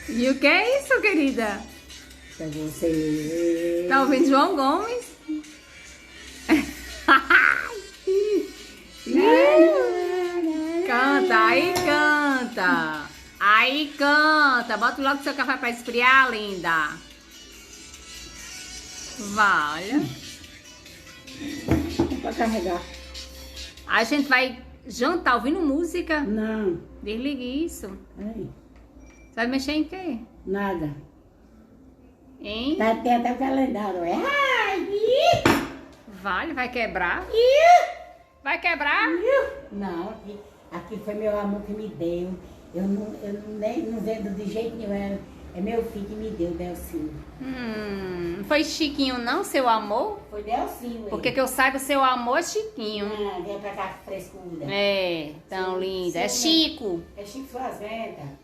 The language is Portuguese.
E o que é isso, querida? Pra você. Tá ouvindo João Gomes? Canta, aí canta. Aí canta. Bota logo seu café pra esfriar, linda. Vai. Pra carregar. A gente vai jantar ouvindo música. Não. Desligue isso. Ai, Você vai mexer em quê? nada. Hein? Tem até o calendário. Ai, ih, Vale, vai quebrar? ih, Vai quebrar? ih. Não, aqui foi meu amor que me deu. Eu não vendo de jeito nenhum. É meu filho que me deu, Delcinho. Não foi Chiquinho não, seu amor? Foi Delcinho. Porque que eu saiba, seu amor é Chiquinho. Ah, vem pra cá, frescura. É, tão linda. É Sim, Chico. É Chico Fazenda.